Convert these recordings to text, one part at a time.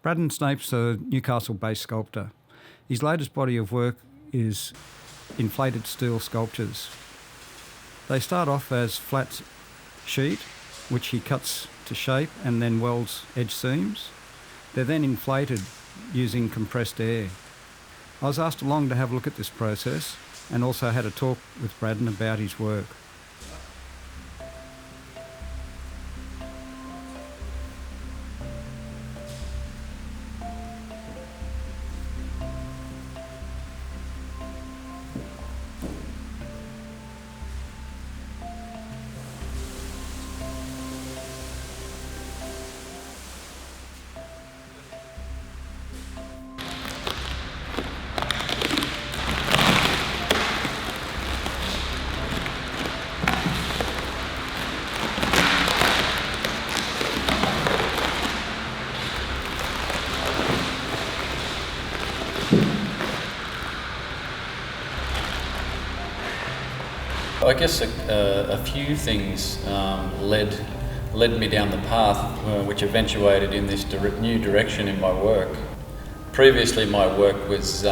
Braddon Snape's a Newcastle-based sculptor. His latest body of work is inflated steel sculptures. They start off as flat sheet, which he cuts to shape and then welds edge seams. They're then inflated using compressed air. I was asked along to have a look at this process and also had a talk with Braddon about his work. I guess a few things led me down the path which eventuated in this new direction in my work. Previously my work was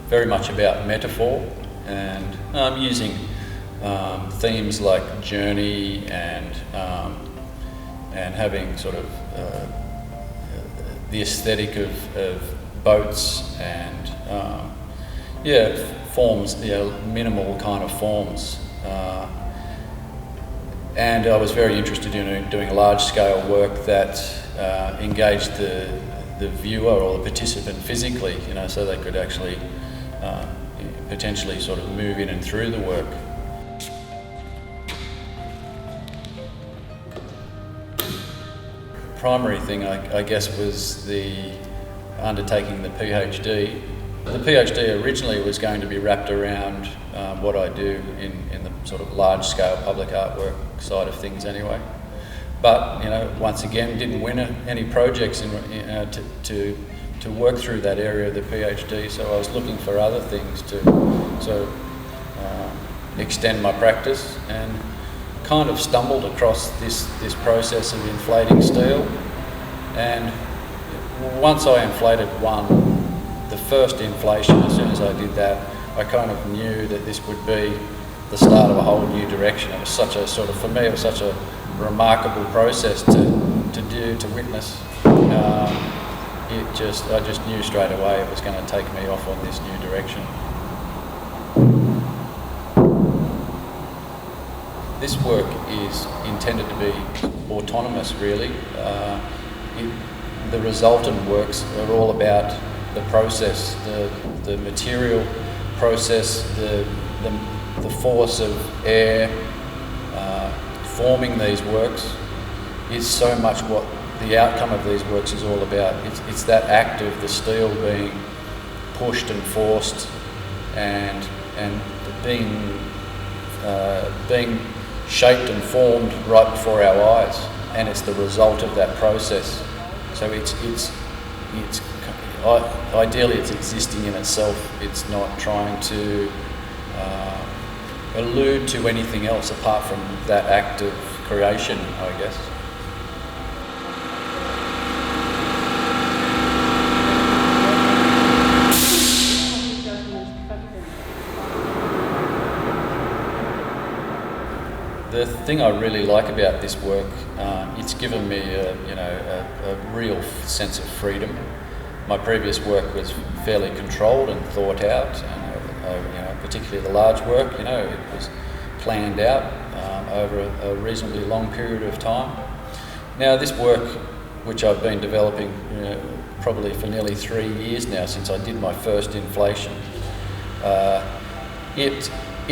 very much about metaphor and using themes like journey and having sort of the aesthetic of boats and forms, minimal kind of forms. And I was very interested in doing large-scale work that engaged the viewer or the participant physically, so they could actually potentially sort of move in and through the work. Primary thing, I guess, was the undertaking the PhD. The PhD originally was going to be wrapped around what I do in the sort of large-scale public artwork side of things anyway. But, once again, didn't win any projects to work through that area of the PhD, so I was looking for other things to extend my practice, and kind of stumbled across this process of inflating steel. And once I inflated the first inflation, as soon as I did that, I kind of knew that this would be the start of a whole new direction. It was such a sort of, for me, it was such a remarkable process to witness. I just knew straight away it was going to take me off on this new direction. This work is intended to be autonomous, really. The resultant works are all about the process, the material process, the force of air forming these works is so much what the outcome of these works is all about. It's that act of the steel being pushed and forced and being shaped and formed right before our eyes, and it's the result of that process. So ideally it's existing in itself. It's not trying to allude to anything else apart from that act of creation, I guess. The thing I really like about this work, it's given me a real sense of freedom. My previous work was fairly controlled and thought out, and particularly the large work, it was planned out over a reasonably long period of time. Now this work, which I've been developing probably for nearly 3 years now since I did my first inflation, it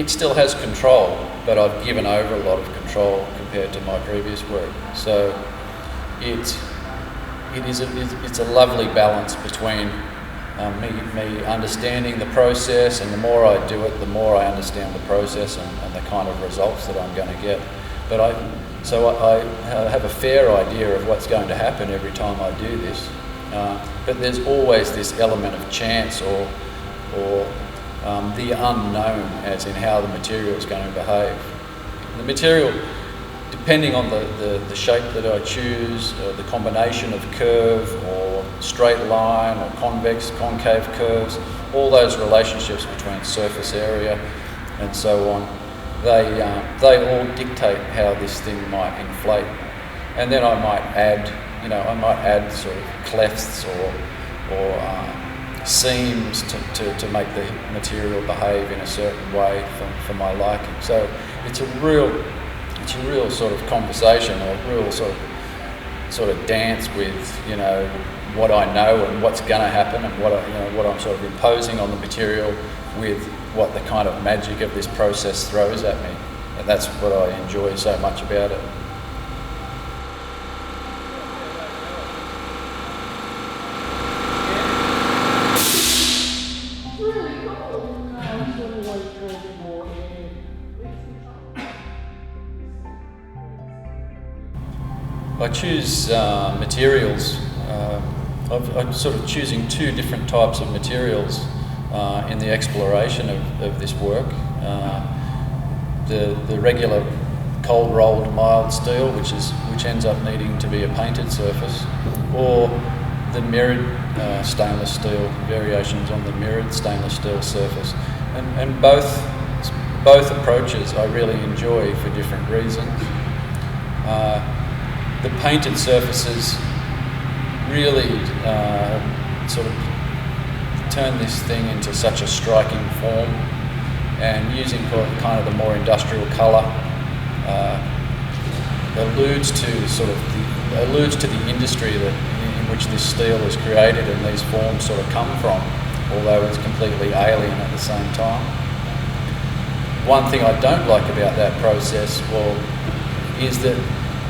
still has control, but I've given over a lot of control compared to my previous work. So it's a lovely balance between me understanding the process, and the more I do it, the more I understand the process and the kind of results that I'm going to get. But I have a fair idea of what's going to happen every time I do this. But there's always this element of chance or the unknown, as in how the material is going to behave. The material, depending on the shape that I choose, the combination of curve or straight line or convex, concave curves, all those relationships between surface area and so on, they all dictate how this thing might inflate. And then I might add sort of clefts or seams to make the material behave in a certain way for my liking. So it's a real sort of conversation, or a real sort of dance with, you know, what I know and what's going to happen, and what I'm sort of imposing on the material with what the kind of magic of this process throws at me. And that's what I enjoy so much about it. I choose materials. I'm sort of choosing two different types of materials in the exploration of this work. The regular cold rolled mild steel, which ends up needing to be a painted surface, or the mirrored stainless steel, variations on the mirrored stainless steel surface, and both approaches I really enjoy for different reasons. The painted surfaces really sort of turn this thing into such a striking form, and using kind of the more industrial colour alludes to the industry in which this steel is created and these forms sort of come from, although it's completely alien at the same time. One thing I don't like about that process, is that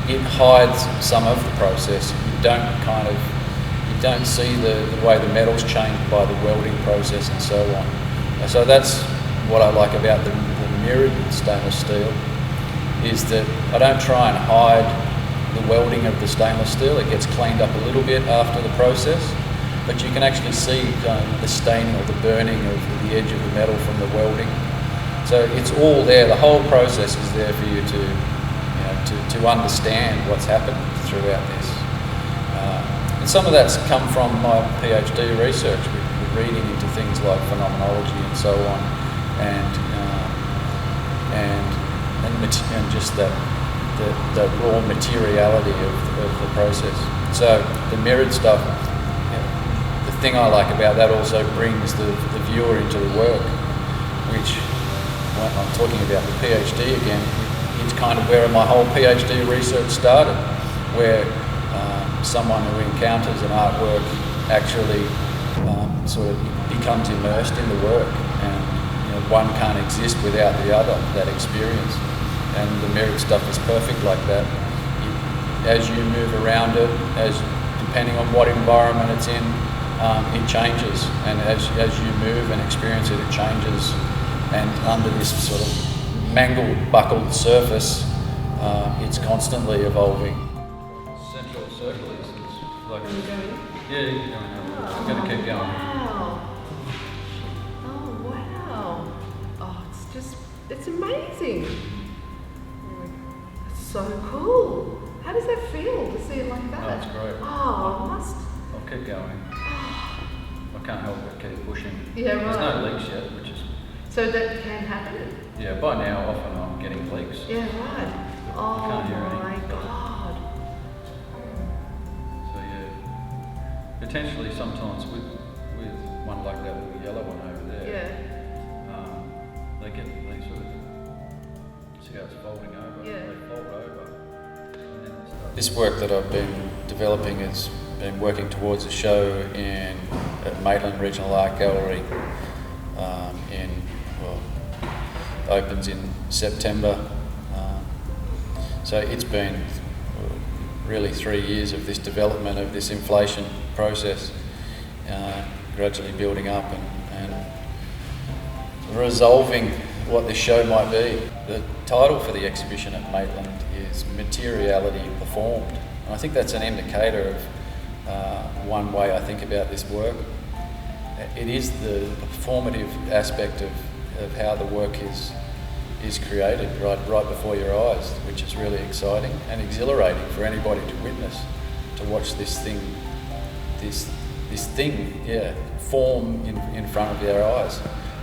it hides some of the process. You don't see the way the metal's changed by the welding process and so on. So that's what I like about the mirrored stainless steel, is that I don't try and hide the welding of the stainless steel. It gets cleaned up a little bit after the process, but you can actually see the staining or the burning of the edge of the metal from the welding. So it's all there. The whole process is there for you to understand what's happened throughout this. And some of that's come from my PhD research, with reading into things like phenomenology and so on, and just the raw materiality of the process. So the mirrored stuff, the thing I like about that also brings the viewer into the work, which, when I'm talking about the PhD again, it's kind of where my whole PhD research started, where someone who encounters an artwork actually sort of becomes immersed in the work, and one can't exist without the other, that experience. And the mirrored stuff is perfect like that. As you move around it, depending on what environment it's in, it changes, and as you move and experience it, it changes. And under this sort of mangled, buckled surface, it's constantly evolving. Central circle is like, yeah, I'm going to keep going. Wow. Oh, wow. Oh, it's amazing. It's so cool. How does that feel to see it like that? Oh, it's great. Oh, I must. I'll keep going. I can't help but keep pushing. Yeah, right. There's no leaks yet, which is... So that can happen? Yeah, by now often I'm getting leaks. Yeah, right. Oh can't hear my any. God. So yeah, potentially sometimes with one like that little yellow one over there, they sort of, see how it's folding over, Yeah. they fold over. And then they start. This work that I've been developing has been working towards a show at Maitland Regional Art Gallery opens in September. So it's been really 3 years of this development of this inflation process, gradually building up and resolving what this show might be. The title for the exhibition at Maitland is Materiality Performed, and I think that's an indicator of one way I think about this work. It is the performative aspect of how the work is created right before your eyes, which is really exciting and exhilarating for anybody to witness, to watch this thing, this thing, form in front of their eyes.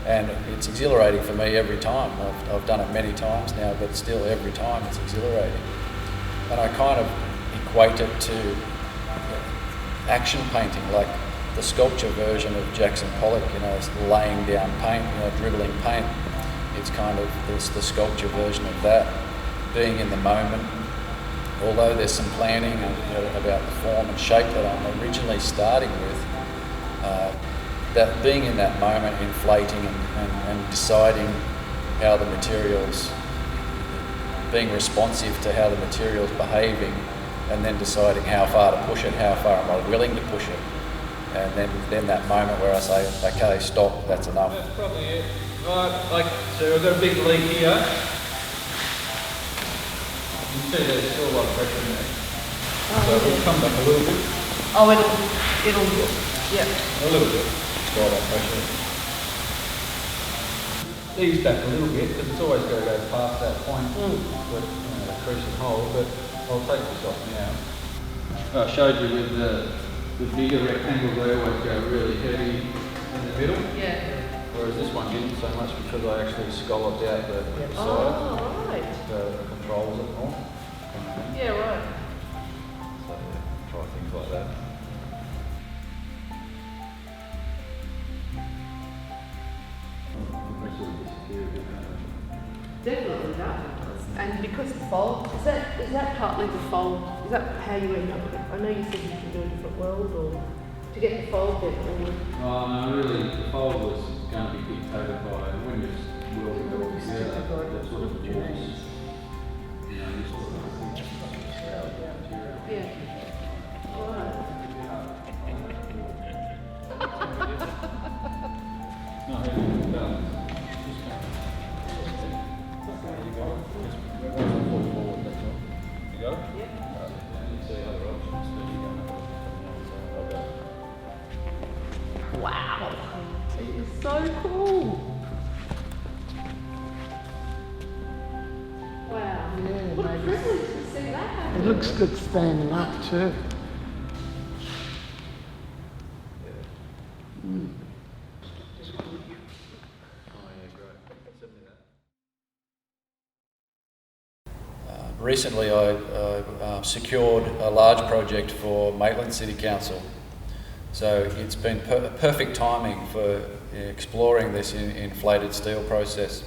And it's exhilarating for me every time. I've done it many times now, but still every time it's exhilarating. And I kind of equate it to action painting, like the sculpture version of Jackson Pollock, laying down paint, dribbling paint. It's kind of the sculpture version of that, being in the moment. Although there's some planning about the form and shape that I'm originally starting with, that being in that moment, inflating and deciding how the materials, being responsive to how the material's behaving, and then deciding how far to push it, how far am I willing to push it, and then that moment where I say, okay, stop, that's enough. That's probably it. Right, so we've got a big leak here. You can see there's still a lot of pressure in there. So it'll come back a little bit. Oh, it'll, yeah. A little bit. All that pressure. Ease back a little bit, because it's always got to go past that point, the crescent hole, but I'll take this off now. I showed you with the bigger rectangle there where it go really heavy in the middle. Yeah. Whereas this one didn't so much because I actually scalloped out the side. Oh, right. The controls it more. Yeah, right. So try things like that. Definitely that. And because the fold, is that partly the fold, is that how you end up with it? I know you said you can do a different weld or to get the fold bit or... Oh no, really, the fold was going to be dictated by when you're welding it all together. That's what the walls, this sort of thing. Yeah. Right. No, it's balanced. You got it? Yeah. You see other options, then you go. Wow. It is so cool. Wow. Yeah, What a maybe. privilege to see that happen. It looks good standing up too. Recently I secured a large project for Maitland City Council. So it's been perfect timing for exploring this inflated steel process.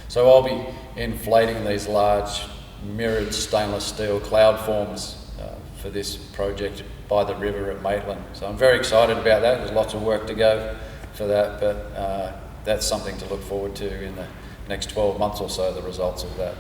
So I'll be inflating these large mirrored stainless steel cloud forms for this project by the river at Maitland. So I'm very excited about that. There's lots of work to go for that, but that's something to look forward to in the next 12 months or so, the results of that.